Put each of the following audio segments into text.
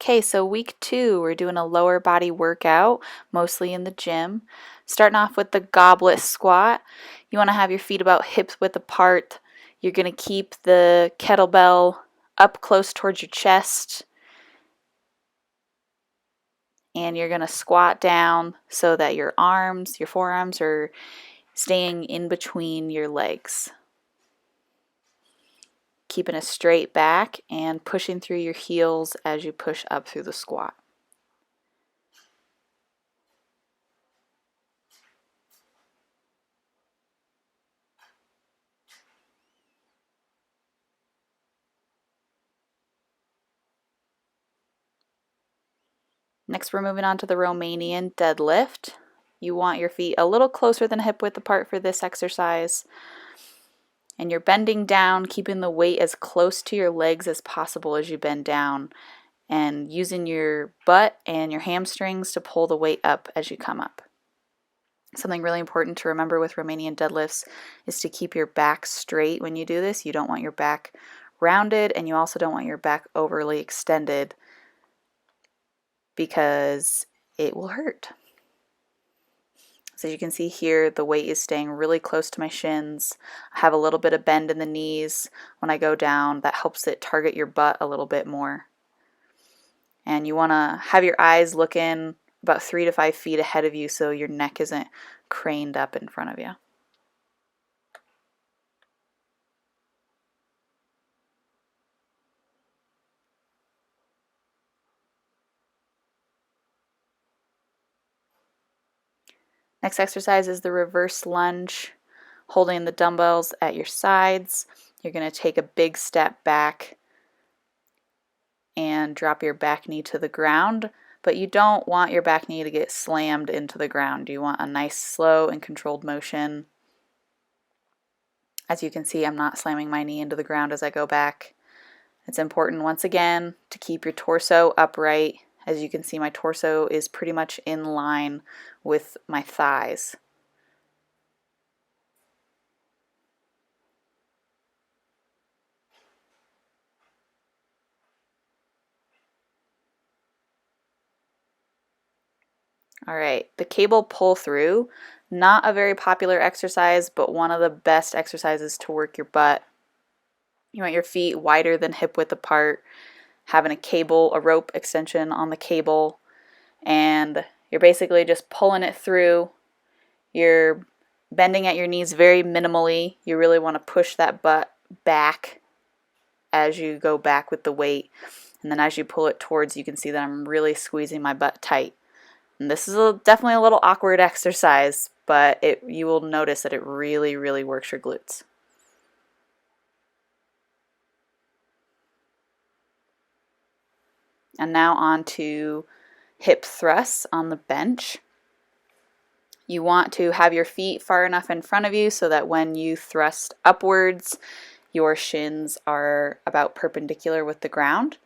Okay, so week 2, we're doing a lower body workout, mostly in the gym. Starting off with the goblet squat. You want to have your feet about hip width apart. You're going to keep the kettlebell up close towards your chest. And you're going to squat down so that your forearms are staying in between your legs. Keeping a straight back and pushing through your heels as you push up through the squat. Next, we're moving on to the Romanian deadlift. You want your feet a little closer than hip width apart for this exercise. And you're bending down, keeping the weight as close to your legs as possible as you bend down, and using your butt and your hamstrings to pull the weight up as you come up. Something really important to remember with Romanian deadlifts is to keep your back straight when you do this. You don't want your back rounded, and you also don't want your back overly extended because it will hurt. So as you can see here, the weight is staying really close to my shins. I have a little bit of bend in the knees when I go down. That helps it target your butt a little bit more. And you want to have your eyes looking about 3 to 5 feet ahead of you so your neck isn't craned up in front of you. Next exercise is the reverse lunge, holding the dumbbells at your sides. You're going to take a big step back and drop your back knee to the ground, but you don't want your back knee to get slammed into the ground. You want a nice slow and controlled motion. As you can see, I'm not slamming my knee into the ground as I go back. It's important, once again, to keep your torso upright. As you can see, my torso is pretty much in line with my thighs. All right, the cable pull through, not a very popular exercise, but one of the best exercises to work your butt. You want your feet wider than hip width apart, having a rope extension on the cable, and you're basically just pulling it through. You're bending at your knees very minimally. You really want to push that butt back as you go back with the weight. And then as you pull it towards, you can see that I'm really squeezing my butt tight. And this is definitely a little awkward exercise, but you will notice that it really, really works your glutes. And now on to hip thrusts on the bench. You want to have your feet far enough in front of you so that when you thrust upwards, your shins are about perpendicular with the ground.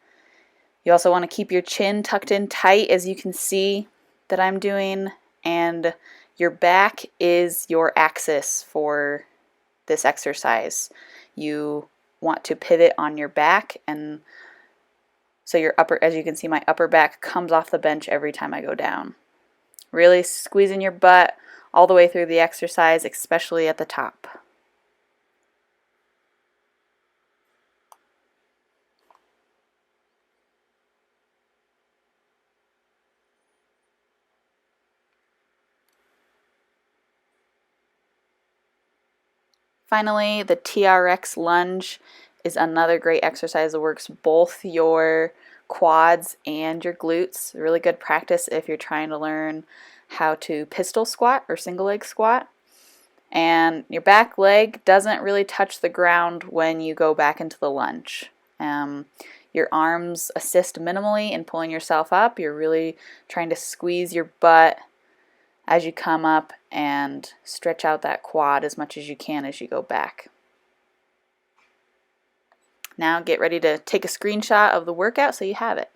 You also want to keep your chin tucked in tight, as you can see that I'm doing, and your back is your axis for this exercise. You want to pivot on your back, and so as you can see, my upper back comes off the bench every time I go down. Really squeezing your butt all the way through the exercise, especially at the top. Finally, the TRX Lunge is another great exercise that works both your quads and your glutes. Really good practice if you're trying to learn how to pistol squat or single leg squat. And your back leg doesn't really touch the ground when you go back into the lunge. Your arms assist minimally in pulling yourself up. You're really trying to squeeze your butt as you come up and stretch out that quad as much as you can as you go back. Now get ready to take a screenshot of the workout so you have it.